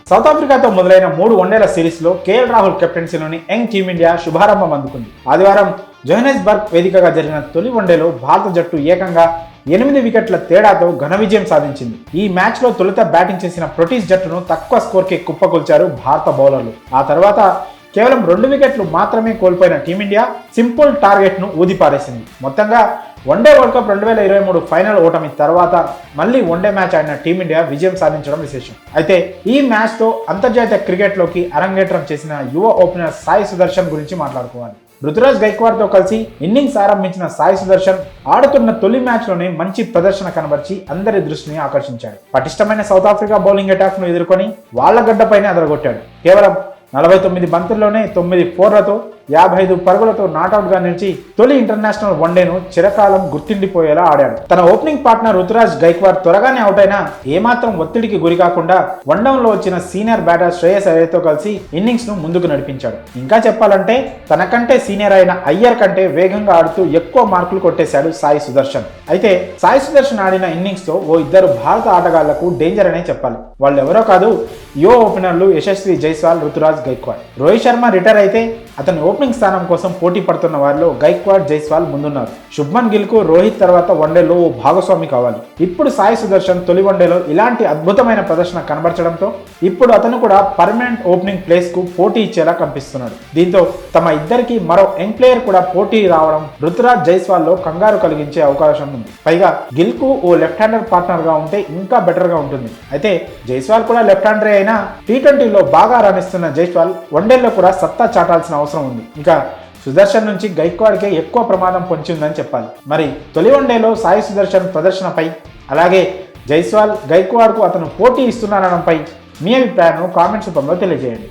South ఆఫ్రికాతో మొదలైన 3 వన్డేల సిరీస్లో కేఎల్ రాహుల్ కెప్టెన్సీలోని యంగ్ టీమిండియా శుభారంభం అందుకుంది. ఆదివారం జోహెనెస్బర్గ్ వేదికగా జరిగిన తొలి వన్డేలో భారత జట్టు ఏకంగా 8 వికెట్ల తేడాతో ఘన విజయం సాధించింది. ఈ మ్యాచ్లో తొలుత బ్యాటింగ్ చేసిన ప్రొటీస్ జట్టును తక్కువ స్కోర్కి కుప్పకొల్చారు భారత బౌలర్లు. ఆ తర్వాత కేవలం 2 వికెట్లు మాత్రమే కోల్పోయిన టీమిండియా సింపుల్ టార్గెట్ను ఊదిపారేసింది. మొత్తంగా వన్డే వరల్డ్ కప్ 2023 ఫైనల్ ఓటమి తర్వాత మళ్ళీ వన్డే మ్యాచ్ ఆడిన టీమిండియా విజయం సాధించడం విశేషం. అయితే ఈ మ్యాచ్తో అంతర్జాతీయ క్రికెట్లోకి అరంగేట్రం చేసిన యువ ఓపెనర్ సాయి సుదర్శన్ గురించి మాట్లాడుకోవాలి. రుతురాజ్ గైక్వాడ్తో కలిసి ఇన్నింగ్స్ ఆరంభించిన సాయి సుదర్శన్ ఆడుతున్న తొలి మ్యాచ్లోనే మంచి ప్రదర్శన కనబర్చి అందరి దృష్టిని ఆకర్షించాడు. పటిష్టమైన సౌత్ ఆఫ్రికా బౌలింగ్ అటాక్ను ఎదుర్కొని వాళ్ల గడ్డపైనే అదరగొట్టాడు. కేవలం 49 బంతుల్లోనే 9 ఫోర్లతో 55 పరుగులతో నాటౌట్గా నిలిచి తొలి ఇంటర్నేషనల్ వన్డేను చిరకాలం గుర్తుండిపోయేలా ఆడాడు. తన ఓపెనింగ్ పార్ట్నర్ రుతురాజ్ గైక్వాడ్ త్వరగానే అవుట్ అయినా ఏమాత్రం ఒత్తిడికి గురికాకుండా వన్డౌన్లో వచ్చిన సీనియర్ బ్యాటర్ శ్రేయస్ అయ్యర్తో కలిసి ఇన్నింగ్స్ ను ముందుకు నడిపించాడు. ఇంకా చెప్పాలంటే తనకంటే సీనియర్ అయిన అయ్యర్ కంటే వేగంగా ఆడుతూ ఎక్కువ మార్కులు కొట్టేశాడు సాయి సుదర్శన్. అయితే సాయి సుదర్శన్ ఆడిన ఇన్నింగ్స్ తో ఓ ఇద్దరు భారత ఆటగాళ్లకు డేంజర్ అనే చెప్పాలి. వాళ్ళు ఎవరో కాదు, యువ ఓపెనర్లు యశస్వి జైస్వాల్, రుతురాజ్ గైక్వాడ్. రోహిత్ శర్మ రిటైర్ అయితే అతని ఓపెనింగ్ స్థానం కోసం పోటీ పడుతున్న వారిలో గైక్వాడ్, జైస్వాల్ ముందున్నారు. శుభ్మన్ గిల్ కు రోహిత్ తర్వాత వన్డేలో ఓ భాగస్వామి కావాలి. ఇప్పుడు సాయి సుదర్శన్ తొలి వన్డేలో ఇలాంటి అద్భుతమైన ప్రదర్శన కనబరచడంతో ఇప్పుడు అతను కూడా పర్మనెంట్ ఓపెనింగ్ ప్లేస్ కు పోటీ ఇచ్చేలా కనిపిస్తున్నాడు. దీంతో తమ ఇద్దరికి మరో యంగ్ ప్లేయర్ కూడా పోటీ రావడం రుతురాజ్, జైస్వాల్ లో కంగారు కలిగించే అవకాశం ఉంది. పైగా గిల్ కు ఓ లెఫ్ట్ హ్యాండర్ పార్ట్నర్ గా ఉంటే ఇంకా బెటర్ గా ఉంటుంది. అయితే జైస్వాల్ కూడా లెఫ్ట్ హ్యాండరే అయినా టీ20లో బాగా రాణిస్తున్న జైస్వాల్ వన్డేల్లో కూడా సత్తా చాటాల్సిన అవసరం ఉంది. ఇంకా సుదర్శన్ నుంచి గైక్వాడ్కే ఎక్కువ ప్రమాదం పొంచి ఉందని చెప్పాలి. మరి తొలి వన్డేలో సాయి సుదర్శన్ ప్రదర్శనపై, అలాగే జైస్వాల్, గైక్వాడ్కు అతను పోటీ ఇస్తున్నారనడంపై మీ అభిప్రాయాన్ని కామెంట్స్ రూపంలో తెలియజేయండి.